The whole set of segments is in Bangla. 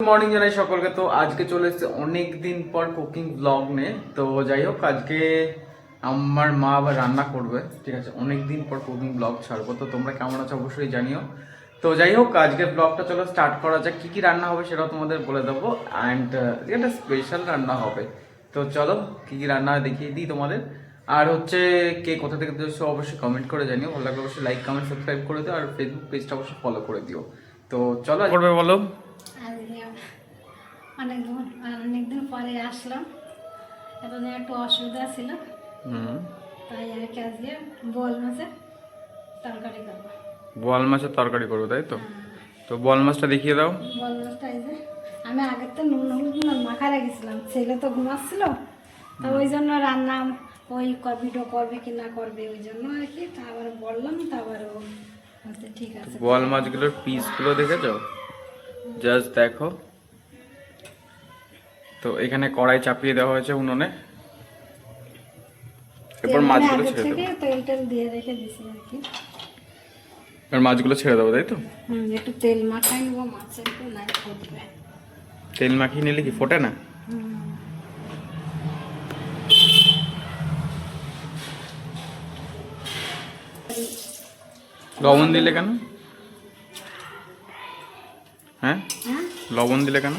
মর্নিং জানাই সকলকে। তো আজকে চলে এসেছে অনেক দিন পর কুকিং ব্লগ নিয়ে। তো যাই হোক, আজকে আমার মা আবার রান্না করবে, ঠিক আছে। অনেক দিন পর কুকিং ব্লগ ছাড়বো, তো তোমরা কেমন আছো অবশ্যই জানিও। তো যাই হোক, আজকের ব্লগটা চলো স্টার্ট করা যাক। কী কী রান্না হবে সেটাও তোমাদের বলে দেবো, অ্যান্ড একটা স্পেশাল রান্না হবে। তো চলো কী কী রান্না দেখিয়ে দিই তোমাদের। আর হচ্ছে কে কোথা থেকে দেখছো অবশ্যই কমেন্ট করে জানিও, ভালো লাগলে অবশ্যই লাইক কমেন্ট সাবস্ক্রাইব করে দিও, আর ফেসবুক পেজটা অবশ্যই ফলো করে দিও। তো চলো করবে বলো। অনেকদিন পরে আসলাম, এতদিন একটু অসুবিধা ছিল, তাই আর কি আজকে বোয়াল মাছের তরকারি করবো। বোয়াল মাছের তরকারি করবো, তাই তো? তো বোয়াল মাছটা দেখিয়ে দাও। বোয়াল মাছটা এই যে আমি আগের তো নুন হলুদ মাখা রেখেছিলাম, ছেলে তো ঘুমাচ্ছিল, তো ওই জন্য রান্না ওই ভিডিও করবে কি না করবে ওই জন্য আর কি, তা আবার বললাম, তা আবার ও ঠিক আছে। বোয়াল মাছগুলোর পিসগুলো দেখেছো? জাস্ট দেখো। তো এখানে কড়াই চাপিয়ে দেওয়া হয়েছে উনুনে, এরপর মাছগুলো ছেড়ে দেবো। তেলটা দিয়ে রেখে দিছি আর কি, এবার মাছগুলো ছেড়ে দেবো, তাই তো? একটু তেল মাখাই নেবো, মাছের একটু নাই ফুটবে। তেল মাখিয়ে নিলে কি ফোটে না? লবণ দিলে কেন? হ্যাঁ, লবণ দিলে কেন?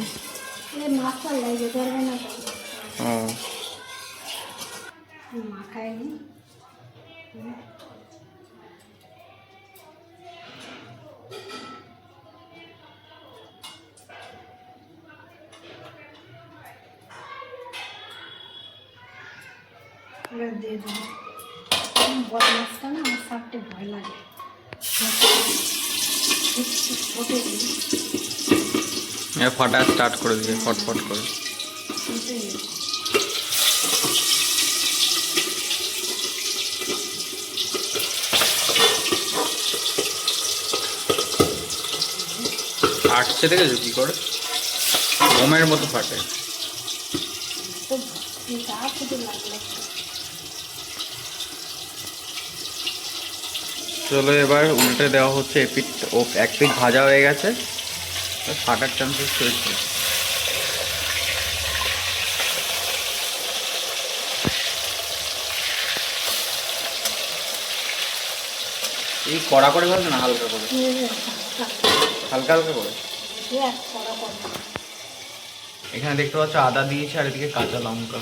মাছটা লেগে ধরবে না, ও মাখাই নি। দিয়ে দেবো বড় মাছটা না, আমার সাপটে ভয় লাগে, ফাটা স্টার্ট করে দিবে ফটফট করে। ফাটছে দেখেছো কি করে? বোমের মতো ফাটে। চলো এবার উল্টে দেওয়া হচ্ছে। এপিট ও এক পিঠ ভাজা হয়ে গেছে, ফাটার চান্সেস রয়েছে। এই কড়া করে ভাজবে না, হালকা করে, হালকা হালকা করে। এখানে দেখতে পাচ্ছ আদা দিয়েছে, আর এদিকে কাঁচা লঙ্কা।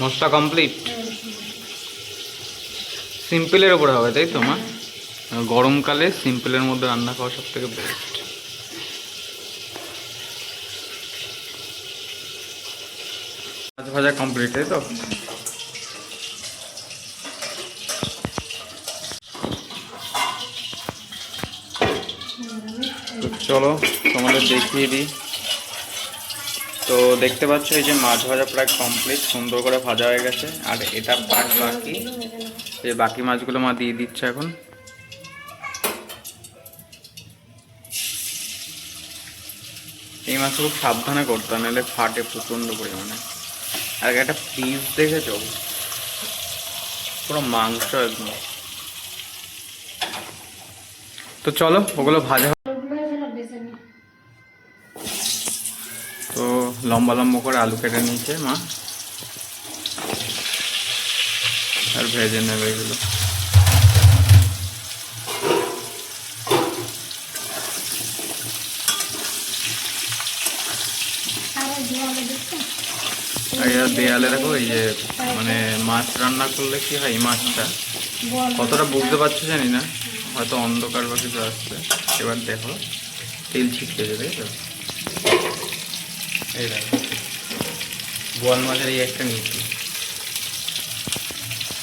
মশলা কমপ্লিট। সিম্পলের ওপরে হবে, তাই তো মা? গরমকালে সিম্পলের মধ্যে রান্না খাওয়া সব থেকে বেস্ট। মাছ ভাজা কমপ্লিট, তাই তো? চলো তোমাদের দেখিয়ে দিই। তো দেখতে পাচ্ছ এই যে মাছ ভাজা প্রায় কমপ্লিট, সুন্দর করে ভাজা হয়ে গেছে। আর এটা পার্ট বাকি, এই বাকি মাছগুলো মা দিয়ে দিচ্ছে এখন। এই মাছ খুব সাবধানে করতে হয়, নাহলে ফাটে প্রচণ্ড পরিমাণে। আর একটা পিস দেখেছো, পুরো মাংস একদম। তো চলো ওগুলো ভাজা। তো লম্বা লম্বা করে আলু কেটে নিয়েছে মা, আর ভেজে নেবে এগুলো। দেয়ালে দেখো, এই যে মানে মাছ রান্না করলে কি হয়, এই মাছটা কতটা বুঝতে পারছো জানি না, হয়তো অন্ধকার বা কিছু আসছে। এবার দেখো তেল ছিটকে যাবে, তাই তো? এই দেখো বোয়াল মাছের এই একটা নিচে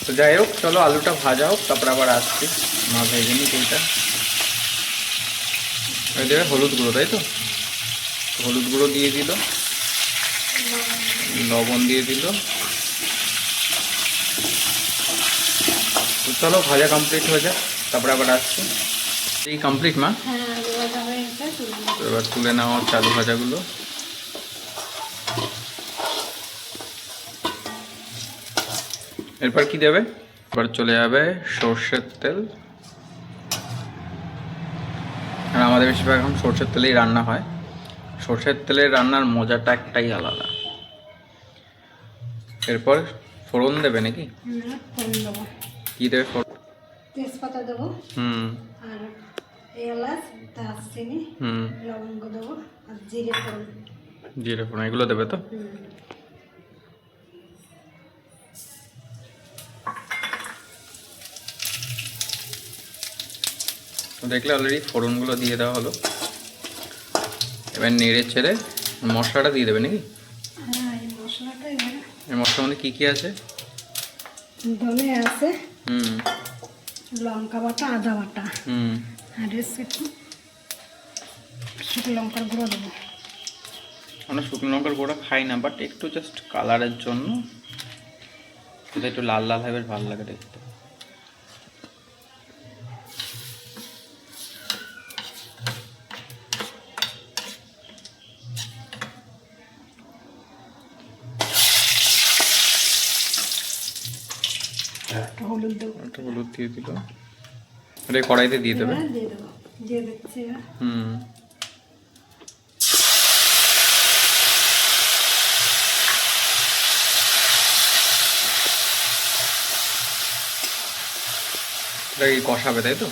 তো যাই হোক, চলো আলুটা ভাজা হোক, তারপর আবার আসছি। মা ভেজে নিক এইটা। ওই দেবে হলুদ গুঁড়ো, তাই তো? হলুদ গুঁড়ো দিয়ে দিল, লবণ দিয়ে দিল। তো চলো ভাজা কমপ্লিট হয়ে যাক, তারপরে আবার আসছি। এই কমপ্লিট মা? হ্যাঁ, আলু ভাজা হয়ে গেছে, তুলে নেবো। তো এবার তুলে নেওয়া হচ্ছে আলু ভাজাগুলো। এরপর কি দেবে? এবার চলে যাবে সর্ষের তেল। আর আমাদের বেশিরভাগ এখন সর্ষের তেলেই রান্না হয়। সর্ষের তেলের রান্নার মজাটা একটাই আলাদা। এরপর ফোড়ন দেবে নাকি? ফোড়ন দেবো, কি দেবে ফোড়ন? তেজপাতা দেবো, হুম আর এলাচ, দারচিনি, হুম লবঙ্গ দেবো, আর জিরে ফোড়ন। জিরে ফোড়ন এগুলো দেবে তো? তো দেখলে অলরেডি ফোড়নগুলো দিয়ে দেওয়া হলো। এবার নেড়ে ছেড়ে মশলাটা দিয়ে দেবে নাকি? হ্যাঁ, এই মশলাটা এবারে এই মশলার মধ্যে কী কী আছে? ধনে আছে, হুম লঙ্কা বাটা, আদা বাটা, হুম আর একটু শুকনো লঙ্কার গুঁড়ো দেবো। আমরা শুকনো লঙ্কার গুঁড়ো খাই না, বাট একটু জাস্ট কালারের জন্য, এটা একটু লাল লাল হবে, ভালো লাগে দেখতে। একটু হলুদ দেবো, একটু হলুদ দিয়ে দিল। এটা কড়াইতে দিয়ে দেবে? এবারে দিয়ে দেবো, দিয়ে দিচ্ছি এবার। হুম এটা কি কষাবে, তাই তো?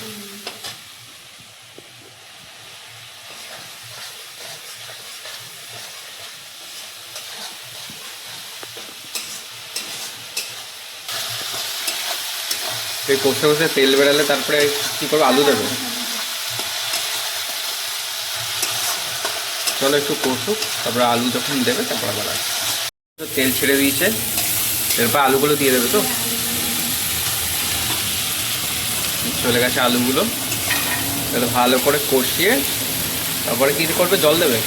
এই কষে কষে তেল বেরালে তারপরে কি করবো? আলু দেবে? চলো একটু কষুক, তারপরে আলু যখন দেবে তারপর আবার আসবে। তো তেল ছেড়ে দিয়েছে, এরপর আলুগুলো দিয়ে দেবে তো? চলে গেছে আলুগুলো। তাহলে ভালো করে কষিয়ে তারপরে কি করবে? জল দেবে?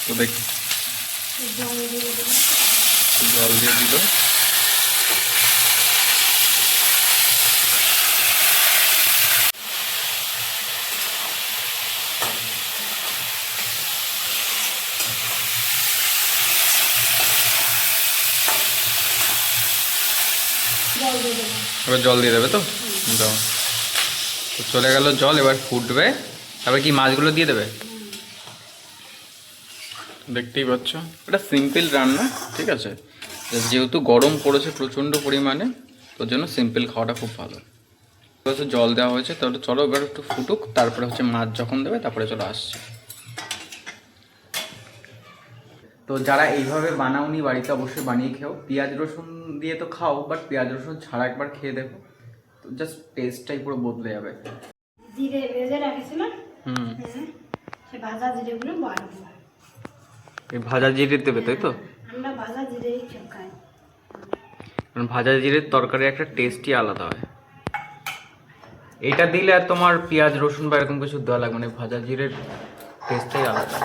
তো দেখ, জল দিয়ে দেবো, জল দিয়ে দিল। জল দিয়ে দেবো। এবার জল দিয়ে দেবে তো? দাও। তো চলে গেল জল, এবার ফুটবে। তারপরে কি মাছগুলো দিয়ে দেবে? দেখতেই পাচ্ছ, এটা সিম্পল রান্না, ঠিক আছে? যেহেতু গরম পড়েছে প্রচণ্ড পরিমাণে, তোর জন্য সিম্পল খাওয়াটা খুব ভালো। জল দেওয়া হয়েছে, তাহলে চলো এবার একটু ফুটুক, তারপরে হচ্ছে মাছ যখন দেবে তারপরে চলো আসছে। তো যারা এইভাবে বানাওনি বাড়িতে অবশ্যই বানিয়ে খেও। পেঁয়াজ রসুন দিয়ে তো খাও, বাট পেঁয়াজ রসুন ছাড়া একবার খেয়ে দেখো, তো জাস্ট টেস্টটাই পুরো বদলে যাবে। জিরে ভেজে রাখেছিলাম, হুম সে ভাজা জিরেগুলো বার দেবো। এই ভাজা জিরে দেবে, তাই তো? আমরা ভাজা জিরেই খাই। কারণ ভাজা জিরের তরকারি একটা টেস্টই আলাদা হয়। এটা দিলে আর তোমার পেঁয়াজ রসুন বা এরকম কিছু দেওয়া লাগবে না, ভাজা জিরের টেস্টটাই আলাদা।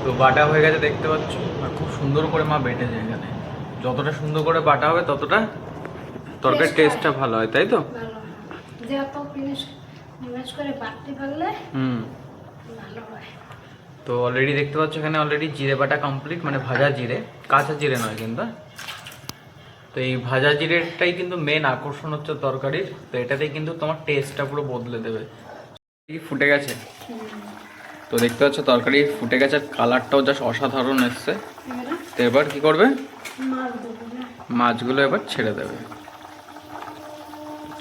তো বাটা হয়ে গেছে দেখতে পাচ্ছ, আর খুব সুন্দর করে মা বেটেছে এখানে। যতটা সুন্দর করে বাটা হবে ততটা তরকারির টেস্টটা ভালো হয়, তাই তো? ভালো যে অত ফিনিশ করে বাটতে পারলে হুম ভালো হয়। তো অলরেডি দেখতে পাচ্ছ এখানে অলরেডি জিরে বাটা কমপ্লিট, মানে ভাজা জিরে, কাঁচা জিরে নয় কিন্তু। তো এই ভাজা জিরেটাই কিন্তু মেন আকর্ষণ হচ্ছে তরকারির, তো এটাতেই কিন্তু তোমার টেস্টটা পুরো বদলে দেবে। ফুটে গেছে, তো দেখতে পাচ্ছ তরকারি ফুটে গেছে, কালারটাও জাস্ট অসাধারণ এসছে। তো এবার কি করবে, মাছগুলো এবার ছেড়ে দেবে।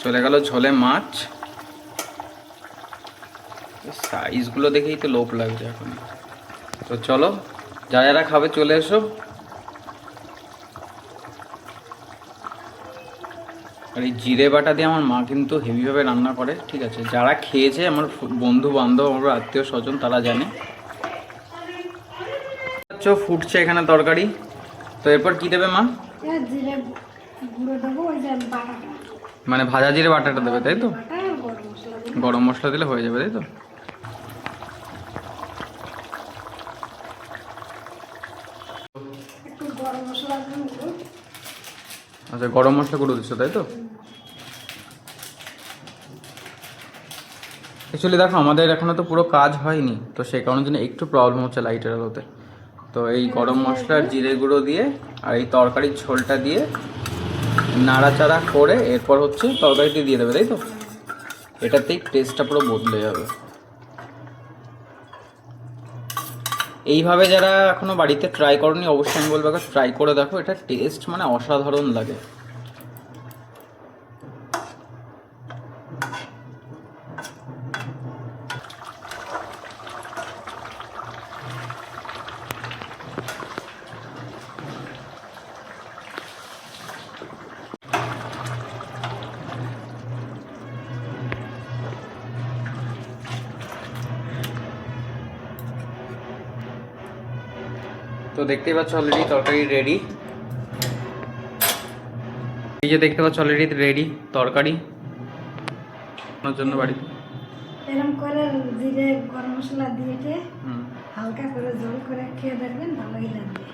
চলে গেল ঝোলে মাছ, সাইজগুলো দেখেই তো লোভ লাগছে এখন। তো চলো, যারা যারা খাবে চলে এসো। আর এই জিরে বাটা দিয়ে আমার মা কিন্তু হেভিভাবে রান্না করে, ঠিক আছে? যারা খেয়েছে, আমার বন্ধু বান্ধব, আমার আত্মীয় স্বজন, তারা জানে। ফুটছে এখানে তরকারি, তো এরপর কি দেবে মা? জিরে গুঁড়ো দেবো, ওই যে বাটাটা, মানে ভাজা জিরে বাটাটা দেবে, তাই তো? বাটা আর গরম মশলা দেবো। গরম মশলা দিলে হয়ে যাবে, তাই তো? একটু গরম মশলা দেবো। আচ্ছা, গরম মশলা গুঁড়ো দিচ্ছ, তাই তো? অ্যাকচুয়ালি দেখো, আমাদের এখনো তো পুরো কাজ হয়নি, তো সেই কারণের জন্য একটু প্রবলেম হচ্ছে লাইটের আলোতে। তো এই গরম মশলা, জিরে গুঁড়ো দিয়ে আর এই তরকারির ঝোলটা দিয়ে নাড়াচাড়া করে এরপর হচ্ছে তরকারিটি দিয়ে দেবে, তাই তো? এটাতেই টেস্টটা পুরো বদলে যাবে। এইভাবে যারা এখনো বাড়িতে ট্রাই করনি, অবশ্যই আমি বলবো ট্রাই করে দেখো, এটা টেস্ট মানে অসাধারণ লাগে। তো দেখতেই পাচ্ছ অলরেডি তরকারি রেডি। এই যে দেখতে পাচ্ছ অলরেডি রেডি তরকারি আপনার জন্য বাড়িতে। এরকম করে জিরে গরম মশলা দিয়ে হালকা করে জল করে খেয়ে দেখবেন, ভালোই লাগবে।